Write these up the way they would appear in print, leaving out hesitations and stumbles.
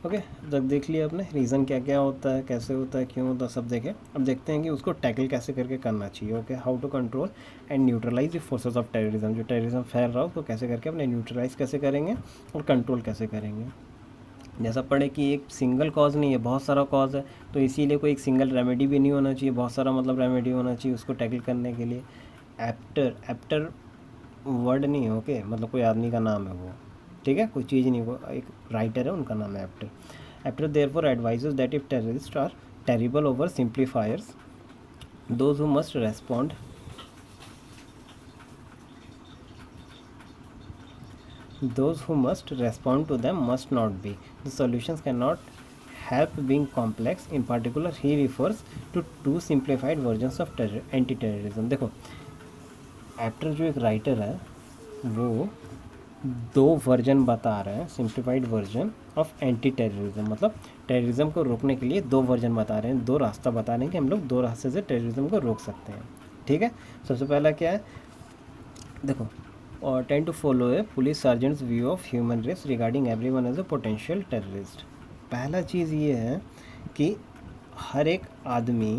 Okay, जब देख लिया आपने रीज़न क्या क्या होता है, कैसे होता है, क्यों होता है, सब देखे। अब देखते हैं कि उसको टैकल कैसे करके करना चाहिए। Okay, how to control and neutralise the forces of terrorism. जो टेररिज्म फैल रहा हो उसको कैसे करके अपने न्यूट्रलाइज कैसे करेंगे और कंट्रोल कैसे करेंगे। जैसा पढ़े कि एक सिंगल कॉज नहीं है, बहुत सारा कॉज है, तो इसीलिए कोई एक सिंगल रेमेडी भी नहीं होना चाहिए, बहुत सारा मतलब रेमेडी होना चाहिए उसको टैकल करने के लिए। एप्टर, एप्टर वर्ड नहीं है, ओके, मतलब कोई आदमी का नाम है वो, ठीक है, कोई चीज़ नहीं, वो एक राइटर है, उनका नाम है Apter. Apter therefore advises that if terrorist are terrible over simplifiers, those who must respond those who must respond to them must not be. The solutions cannot help being complex. In particular, he refers to two simplified versions of anti-terrorism. देखो, एप्टर जो एक writer है वो दो version बता रहे हैं, simplified version of anti terrorism, मतलब टेररिज्म को रोकने के लिए दो वर्जन बता रहे हैं, दो रास्ता बता रहे हैं कि हम लोग दो रास्ते से टेररिज्म को रोक सकते हैं। ठीक है, सबसे पहला क्या है, देखो, और tend to follow a police sergeant's view of human race regarding everyone as a potential terrorist. पहला चीज़ ये है कि हर एक आदमी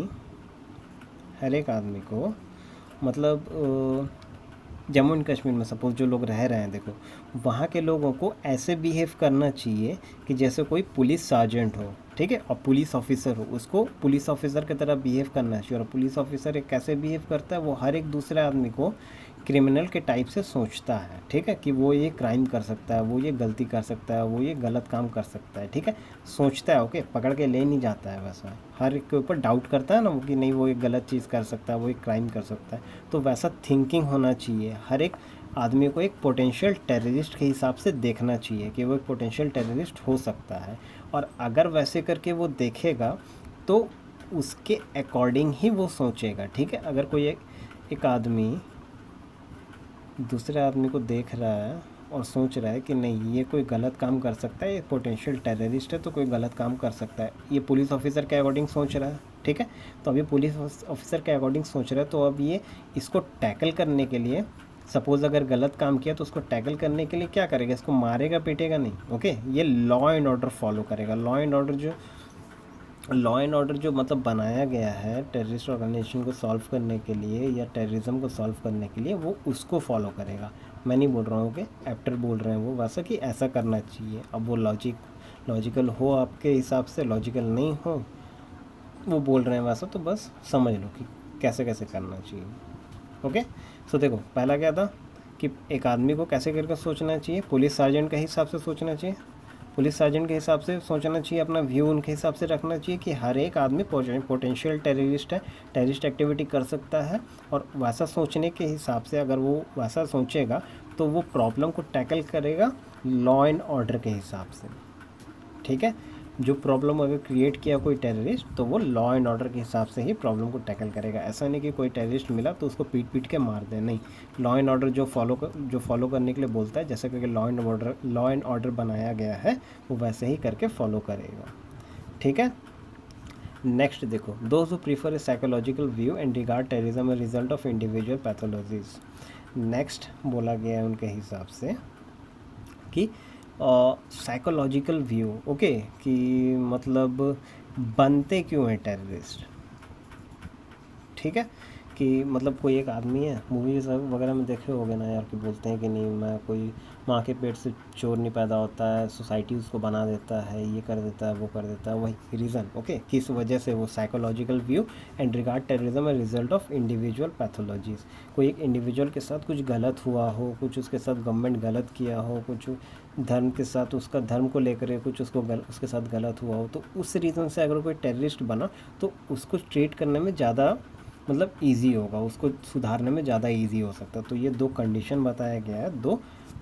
को मतलब जम्मू एंड कश्मीर में सपोज जो लोग रह रहे हैं, देखो, वहाँ के लोगों को ऐसे बिहेव करना चाहिए कि जैसे कोई पुलिस सार्जेंट हो, ठीक है, और पुलिस ऑफिसर हो, उसको पुलिस ऑफिसर की तरह बिहेव करना चाहिए। और पुलिस ऑफिसर एक कैसे बिहेव करता है, वो हर एक दूसरे आदमी को क्रिमिनल के टाइप से सोचता है, ठीक है, कि वो ये क्राइम कर सकता है, वो ये गलती कर सकता है, वो ये गलत काम कर सकता है, ठीक है, सोचता है। ओके, पकड़ के ले नहीं जाता है, वैसा हर एक के ऊपर डाउट करता है ना वो, कि नहीं वो एक गलत चीज़ कर सकता है, वो एक क्राइम कर सकता है। तो वैसा थिंकिंग होना चाहिए, हर एक आदमी को एक पोटेंशियल टेररिस्ट के हिसाब से देखना चाहिए कि वो एक पोटेंशियल टेररिस्ट हो सकता है। और अगर वैसे करके वो देखेगा तो उसके अकॉर्डिंग ही वो सोचेगा, ठीक है। अगर कोई एक आदमी दूसरे आदमी को देख रहा है और सोच रहा है कि नहीं ये कोई गलत काम कर सकता है, ये पोटेंशियल टेररिस्ट है तो कोई गलत काम कर सकता है, ये पुलिस ऑफिसर के अकॉर्डिंग सोच रहा है, ठीक है। तो अब ये पुलिस ऑफिसर के अकॉर्डिंग सोच रहा है, तो अब ये इसको टैकल करने के लिए, सपोज़ अगर गलत काम किया तो उसको टैकल करने के लिए क्या करेगा, इसको मारेगा पीटेगा नहीं, ओके। ये लॉ एंड ऑर्डर फॉलो करेगा। लॉ एंड ऑर्डर जो मतलब बनाया गया है टेररिस्ट ऑर्गेनाइजेशन को सॉल्व करने के लिए या टेररिज्म को सॉल्व करने के लिए, वो उसको फॉलो करेगा। मैं नहीं बोल रहा हूँ कि एप्टर बोल रहे हैं वो वैसा कि ऐसा करना चाहिए। अब वो लॉजिकल हो आपके हिसाब से, लॉजिकल नहीं हो वो बोल रहे हैं वैसा, तो बस समझ लो कि कैसे कैसे करना चाहिए। ओके, सो देखो पहला क्या था कि एक आदमी को कैसे करके सोचना चाहिए, पुलिस सार्जेंट के हिसाब से सोचना चाहिए, पुलिस सार्जेंट के हिसाब से सोचना चाहिए, अपना व्यू उनके हिसाब से रखना चाहिए कि हर एक आदमी पोटेंशियल टेररिस्ट है, टेररिस्ट एक्टिविटी कर सकता है। और वैसा सोचने के हिसाब से अगर वो वैसा सोचेगा तो वो प्रॉब्लम को टैकल करेगा लॉ एंड ऑर्डर के हिसाब से, ठीक है। जो प्रॉब्लम अगर क्रिएट किया कोई टेररिस्ट तो वो लॉ एंड ऑर्डर के हिसाब से ही प्रॉब्लम को टैकल करेगा। ऐसा नहीं कि कोई टेररिस्ट मिला तो उसको पीट के मार दे, नहीं। लॉ एंड ऑर्डर जो फॉलो करने के लिए बोलता है, जैसे कि लॉ एंड ऑर्डर बनाया गया है वो वैसे ही करके फॉलो करेगा, ठीक है। नेक्स्ट देखो, those who prefer A psychological view and regard terrorism a result of individual pathologies. Next बोला गया है उनके हिसाब से कि साइकोलॉजिकल व्यू, ओके, कि मतलब बनते क्यों हैं टेररिस्ट, ठीक है। कि मतलब कोई एक आदमी है, मूवीज़ वगैरह में देखे होगे ना यार, कि बोलते हैं कि नहीं मैं कोई माँ के पेट से चोर नहीं पैदा होता है, सोसाइटी उसको बना देता है, ये कर देता है, वो कर देता है, वही रीज़न, ओके, किस वजह से वो psychological view and regard terrorism a result of individual pathologies. कोई एक इंडिविजुअल के साथ कुछ गलत हुआ हो, कुछ उसके साथ गवर्नमेंट गलत किया हो, कुछ धर्म के साथ उसका धर्म को लेकर कुछ उसके साथ गलत हुआ हो, तो उस रीज़न से अगर कोई टेररिस्ट बना तो उसको ट्रीट करने में ज़्यादा मतलब इजी होगा, उसको सुधारने में ज़्यादा इजी हो सकता है। तो ये दो कंडीशन बताया गया है, दो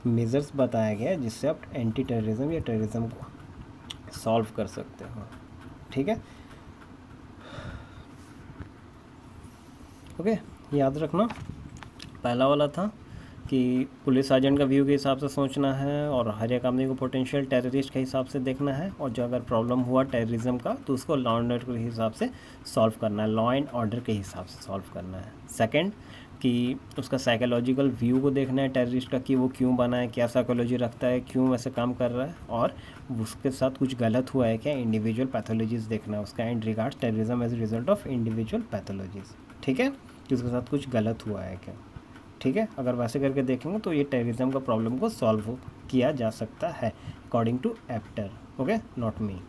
मेजर्स बताया गया है जिससे आप एंटी टेररिज्म या टेररिज्म को सॉल्व कर सकते हो, ठीक है। ओके, याद रखना पहला वाला था कि पुलिस सार्जेंट का व्यू के हिसाब से सोचना है और हर एक आदमी को पोटेंशियल टेररिस्ट के हिसाब से देखना है, और जो अगर प्रॉब्लम हुआ टेररिज्म का तो उसको लॉ एंड ऑर्डर के हिसाब से सॉल्व करना है, लॉ एंड ऑर्डर के हिसाब से सॉल्व करना है। सेकंड, कि उसका साइकोलॉजिकल व्यू को देखना है टेररिस्ट का, कि वो क्यों बना है, क्या साइकोलॉजी रखता है, क्यों वैसे काम कर रहा है, और उसके साथ कुछ गलत हुआ है क्या, इंडिविजुअल पैथोलॉजीज देखना है उसका and regards terrorism as result of individual pathologies. ठीक है, कि उसके साथ कुछ गलत हुआ है क्या। ठीक है, अगर वैसे करके देखेंगे तो ये टेररिज्म का प्रॉब्लम को सॉल्व किया जा सकता है according to after. Okay, not me.